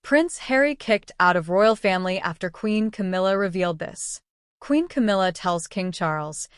Prince Harry kicked out of royal family after Queen Camilla revealed this. Queen Camilla tells King Charles,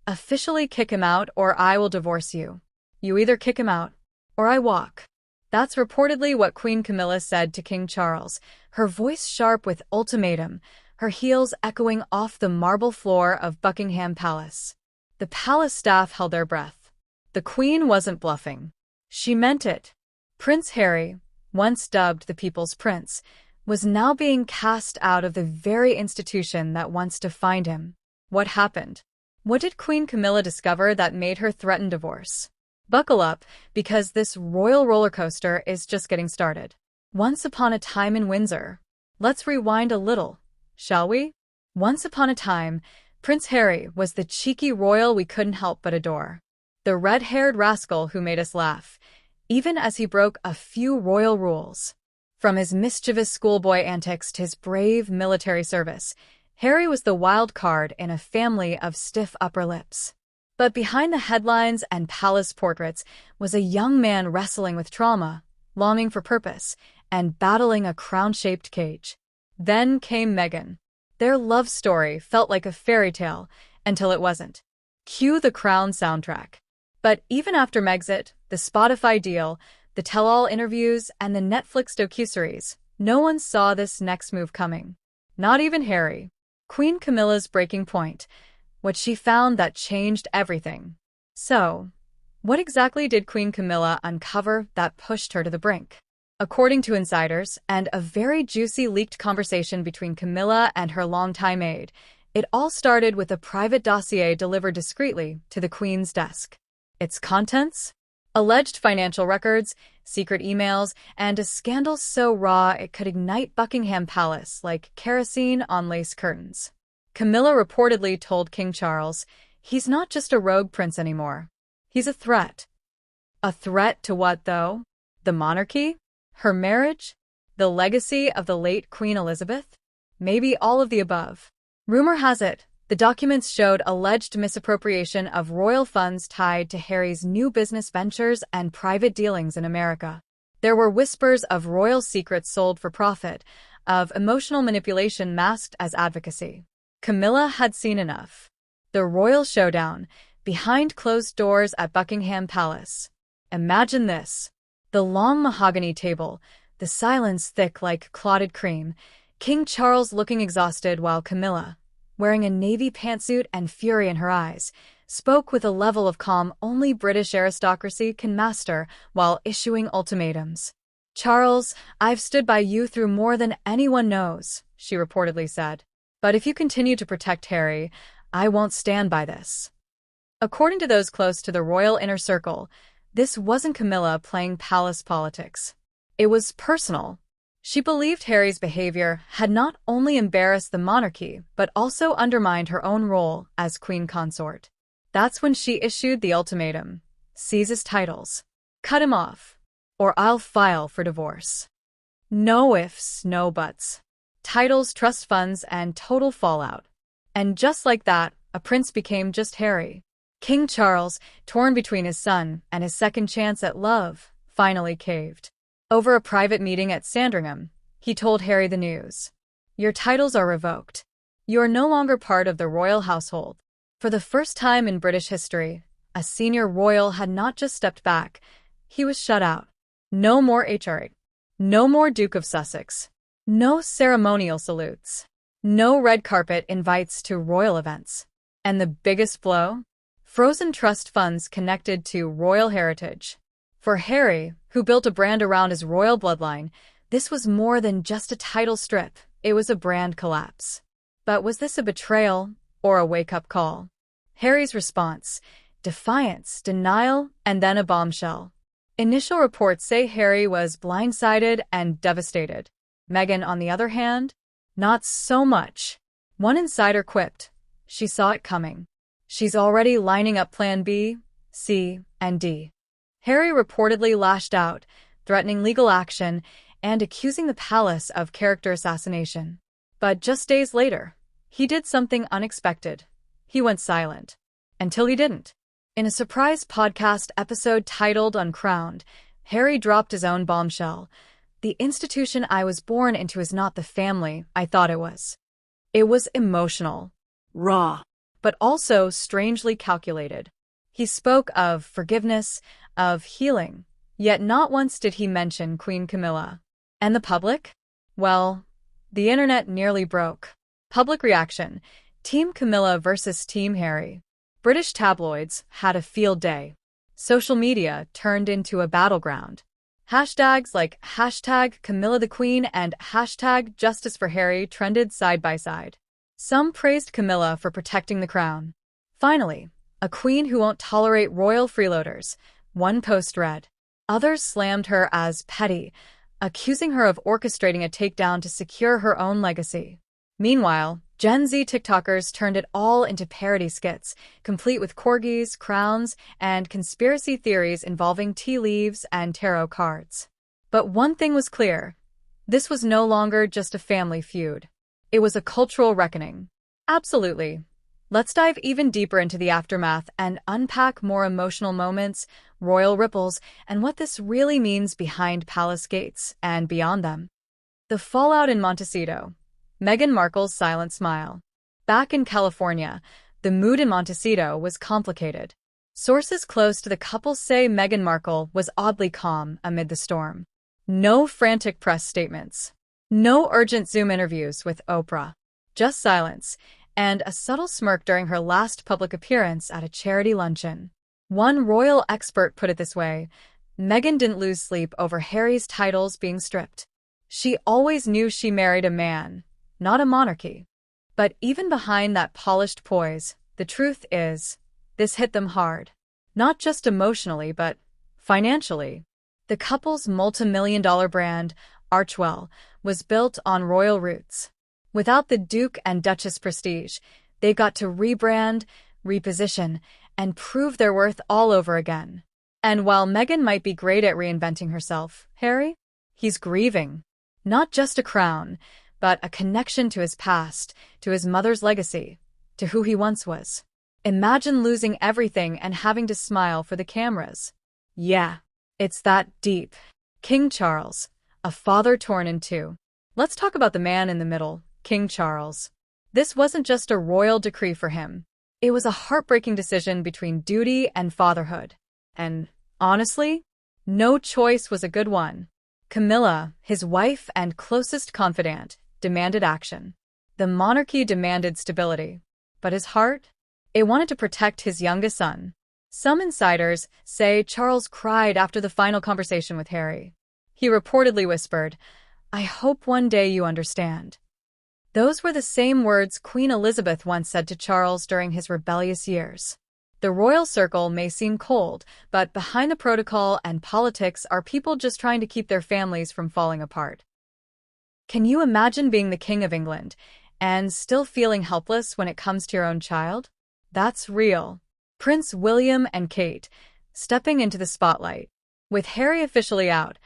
"Officially kick him out or I will divorce you. You either kick him out, or I walk." That's reportedly what Queen Camilla said to King Charles, her voice sharp with ultimatum, her heels echoing off the marble floor of Buckingham Palace. The palace staff held their breath. The Queen wasn't bluffing. She meant it. Prince Harry, once dubbed the People's Prince, was now being cast out of the very institution that once defined him. What happened? What did Queen Camilla discover that made her threaten divorce? Buckle up, because this royal roller coaster is just getting started. Once upon a time in Windsor. Let's rewind a little, shall we? Once upon a time, Prince Harry was the cheeky royal we couldn't help but adore. The red-haired rascal who made us laugh, even as he broke a few royal rules. From his mischievous schoolboy antics to his brave military service, Harry was the wild card in a family of stiff upper lips. But behind the headlines and palace portraits was a young man wrestling with trauma, longing for purpose, and battling a crown-shaped cage. Then came Meghan. Their love story felt like a fairy tale until it wasn't. Cue the Crown soundtrack. But even after Megxit, the Spotify deal, the tell-all interviews, and the Netflix docuseries, no one saw this next move coming. Not even Harry. Queen Camilla's breaking point. What she found that changed everything. So, what exactly did Queen Camilla uncover that pushed her to the brink? According to insiders, and a very juicy leaked conversation between Camilla and her longtime aide, it all started with a private dossier delivered discreetly to the Queen's desk. Its contents? Alleged financial records, secret emails, and a scandal so raw it could ignite Buckingham Palace like kerosene on lace curtains. Camilla reportedly told King Charles, "He's not just a rogue prince anymore. He's a threat." A threat to what, though? The monarchy? Her marriage? The legacy of the late Queen Elizabeth? Maybe all of the above. Rumor has it, the documents showed alleged misappropriation of royal funds tied to Harry's new business ventures and private dealings in America. There were whispers of royal secrets sold for profit, of emotional manipulation masked as advocacy. Camilla had seen enough. The royal showdown, behind closed doors at Buckingham Palace. Imagine this. The long mahogany table, the silence thick like clotted cream, King Charles looking exhausted while Camilla, wearing a navy pantsuit and fury in her eyes, spoke with a level of calm only British aristocracy can master while issuing ultimatums. "Charles, I've stood by you through more than anyone knows," she reportedly said. "But if you continue to protect Harry, I won't stand by this." According to those close to the royal inner circle, this wasn't Camilla playing palace politics. It was personal. She believed Harry's behavior had not only embarrassed the monarchy, but also undermined her own role as queen consort. That's when she issued the ultimatum. Seize his titles. Cut him off. Or I'll file for divorce. No ifs, no buts. Titles, trust funds, and total fallout. And just like that, a prince became just Harry. King Charles, torn between his son and his second chance at love, finally caved. Over a private meeting at Sandringham, he told Harry the news. "Your titles are revoked. You are no longer part of the royal household." For the first time in British history, a senior royal had not just stepped back, he was shut out. No more HR8. No more Duke of Sussex. No ceremonial salutes. No red carpet invites to royal events. And the biggest blow? Frozen trust funds connected to royal heritage. For Harry, who built a brand around his royal bloodline, this was more than just a title strip, it was a brand collapse. But was this a betrayal or a wake-up call? Harry's response: defiance, denial, and then a bombshell. Initial reports say Harry was blindsided and devastated. Meghan, on the other hand, not so much. One insider quipped, "She saw it coming. She's already lining up Plan B, C, and D." Harry reportedly lashed out, threatening legal action and accusing the palace of character assassination. But just days later, he did something unexpected. He went silent. Until he didn't. In a surprise podcast episode titled Uncrowned, Harry dropped his own bombshell. The institution I was born into is not the family I thought it was. It was emotional, raw, but also strangely calculated. He spoke of forgiveness, of healing, yet not once did he mention Queen Camilla. And the public? Well, the internet nearly broke. Public reaction: Team Camilla versus Team Harry. British tabloids had a field day. Social media turned into a battleground. Hashtags like #Camilla the Queen and #Justice for Harry trended side by side. Some praised Camilla for protecting the crown. Finally, a queen who won't tolerate royal freeloaders, one post read. Others slammed her as petty, accusing her of orchestrating a takedown to secure her own legacy. Meanwhile, Gen Z TikTokers turned it all into parody skits, complete with corgis, crowns, and conspiracy theories involving tea leaves and tarot cards. But one thing was clear: this was no longer just a family feud. It was a cultural reckoning. Absolutely. Let's dive even deeper into the aftermath and unpack more emotional moments, royal ripples, and what this really means behind palace gates and beyond them. The fallout in Montecito. Meghan Markle's silent smile. Back in California, the mood in Montecito was complicated. Sources close to the couple say Meghan Markle was oddly calm amid the storm. No frantic press statements. No urgent Zoom interviews with Oprah. Just silence, and a subtle smirk during her last public appearance at a charity luncheon. One royal expert put it this way: Meghan didn't lose sleep over Harry's titles being stripped. She always knew she married a man, not a monarchy. But even behind that polished poise, the truth is, this hit them hard. Not just emotionally, but financially. The couple's multi-million-dollar brand, Archewell, was built on royal roots. Without the Duke and Duchess prestige, they got to rebrand, reposition, and prove their worth all over again. And while Meghan might be great at reinventing herself, Harry? He's grieving. Not just a crown, but a connection to his past, to his mother's legacy, to who he once was. Imagine losing everything and having to smile for the cameras. Yeah, it's that deep. King Charles, a father torn in two. Let's talk about the man in the middle, King Charles. This wasn't just a royal decree for him. It was a heartbreaking decision between duty and fatherhood. And, honestly, no choice was a good one. Camilla, his wife and closest confidant, demanded action. The monarchy demanded stability. But his heart? It wanted to protect his youngest son. Some insiders say Charles cried after the final conversation with Harry. He reportedly whispered, "I hope one day you understand." Those were the same words Queen Elizabeth once said to Charles during his rebellious years. The royal circle may seem cold, but behind the protocol and politics are people just trying to keep their families from falling apart. Can you imagine being the King of England and still feeling helpless when it comes to your own child? That's real. Prince William and Kate, stepping into the spotlight. With Harry officially out,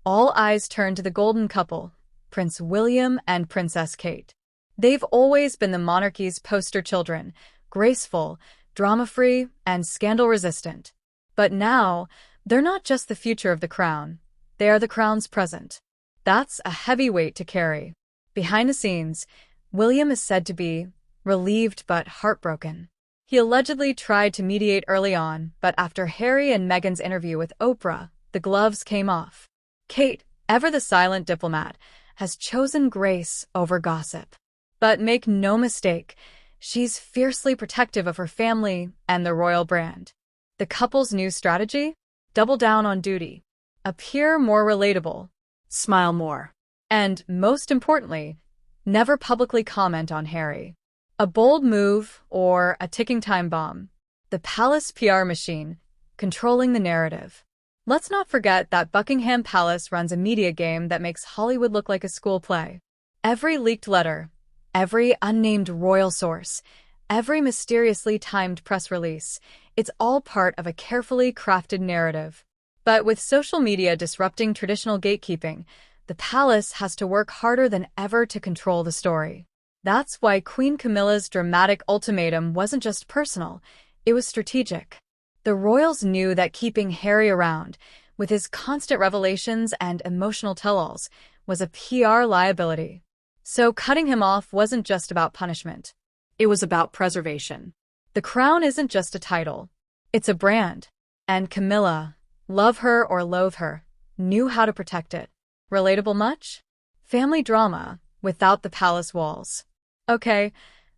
all eyes turn to the golden couple, Prince William and Princess Kate. They've always been the monarchy's poster children, graceful, drama-free, and scandal-resistant. But now, they're not just the future of the crown. They are the crown's present. That's a heavy weight to carry. Behind the scenes, William is said to be relieved but heartbroken. He allegedly tried to mediate early on, but after Harry and Meghan's interview with Oprah, the gloves came off. Kate, ever the silent diplomat, has chosen grace over gossip. But make no mistake, she's fiercely protective of her family and the royal brand. The couple's new strategy? Double down on duty. Appear more relatable. Smile more. And, most importantly, never publicly comment on Harry. A bold move or a ticking time bomb. The palace PR machine, controlling the narrative. Let's not forget that Buckingham Palace runs a media game that makes Hollywood look like a school play. Every leaked letter, every unnamed royal source, every mysteriously timed press release, it's all part of a carefully crafted narrative. But with social media disrupting traditional gatekeeping, the palace has to work harder than ever to control the story. That's why Queen Camilla's dramatic ultimatum wasn't just personal, it was strategic. The royals knew that keeping Harry around with his constant revelations and emotional tell-alls, was a PR liability. So cutting him off wasn't just about punishment. It was about preservation. The crown isn't just a title. It's a brand. And Camilla, love her or loathe her, knew how to protect it. Relatable much? Family drama, without the palace walls. Okay,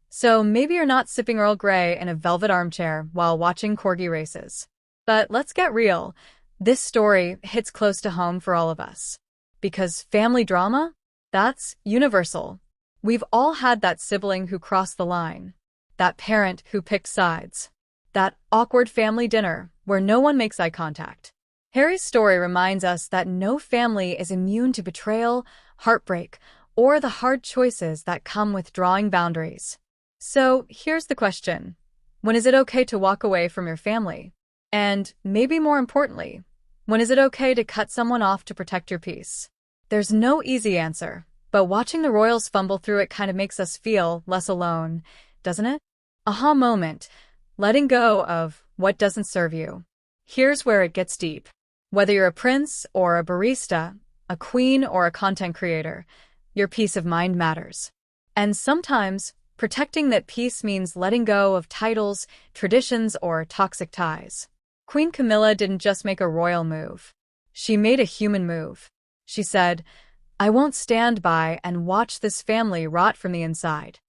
so maybe you're not sipping Earl Grey in a velvet armchair while watching corgi races. But let's get real. This story hits close to home for all of us. Because family drama? That's universal. We've all had that sibling who crossed the line. That parent who picked sides. That awkward family dinner where no one makes eye contact. Harry's story reminds us that no family is immune to betrayal, heartbreak, or the hard choices that come with drawing boundaries. So here's the question. When is it okay to walk away from your family? And maybe more importantly, when is it okay to cut someone off to protect your peace? There's no easy answer, but watching the royals fumble through it kind of makes us feel less alone, doesn't it? Aha moment, letting go of what doesn't serve you. Here's where it gets deep. Whether you're a prince or a barista, a queen or a content creator, your peace of mind matters. And sometimes, protecting that peace means letting go of titles, traditions, or toxic ties. Queen Camilla didn't just make a royal move. She made a human move. She said, "I won't stand by and watch this family rot from the inside."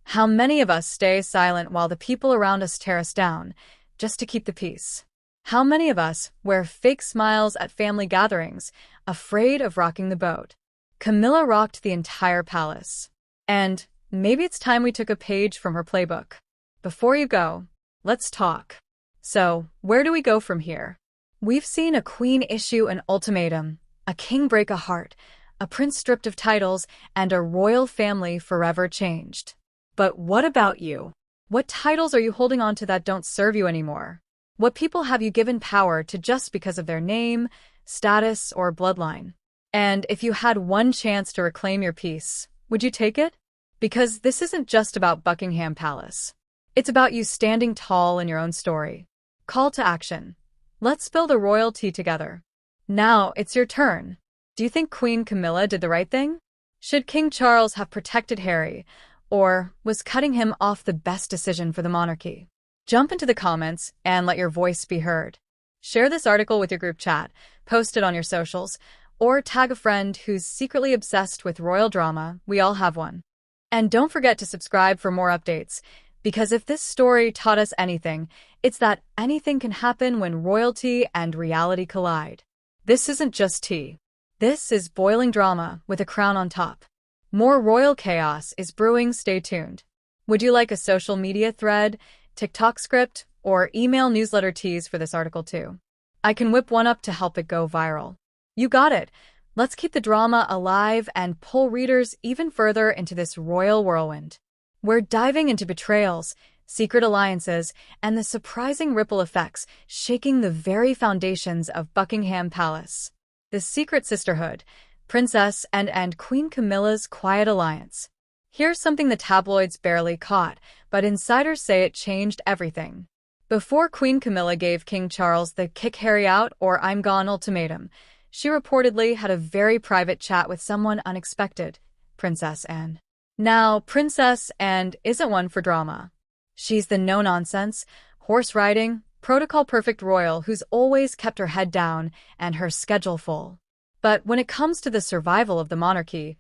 How many of us stay silent while the people around us tear us down, just to keep the peace? How many of us wear fake smiles at family gatherings, afraid of rocking the boat? Camilla rocked the entire palace. And maybe it's time we took a page from her playbook. Before you go, let's talk. So, where do we go from here? We've seen a queen issue an ultimatum, a king break a heart, a prince stripped of titles, and a royal family forever changed. But what about you? What titles are you holding on to that don't serve you anymore? What people have you given power to just because of their name, status, or bloodline? And if you had one chance to reclaim your peace, would you take it? Because this isn't just about Buckingham Palace. It's about you standing tall in your own story. Call to action. Let's build a royalty together. Now it's your turn. Do you think Queen Camilla did the right thing? Should King Charles have protected Harry, or was cutting him off the best decision for the monarchy? Jump into the comments and let your voice be heard. Share this article with your group chat, post it on your socials, or tag a friend who's secretly obsessed with royal drama. We all have one. And don't forget to subscribe for more updates, because if this story taught us anything, it's that anything can happen when royalty and reality collide. This isn't just tea. This is boiling drama with a crown on top. More royal chaos is brewing, stay tuned. Would you like a social media thread, TikTok script, or email newsletter tease for this article too? I can whip one up to help it go viral. You got it. Let's keep the drama alive and pull readers even further into this royal whirlwind. We're diving into betrayals, secret alliances, and the surprising ripple effects shaking the very foundations of Buckingham Palace. The secret sisterhood, Princess and Queen Camilla's quiet alliance. Here's something the tabloids barely caught, but insiders say it changed everything. Before Queen Camilla gave King Charles the kick Harry out or I'm gone ultimatum, she reportedly had a very private chat with someone unexpected, Princess Anne. Now, Princess Anne isn't one for drama. She's the no-nonsense, horse-riding, protocol-perfect royal who's always kept her head down and her schedule full. But when it comes to the survival of the monarchy,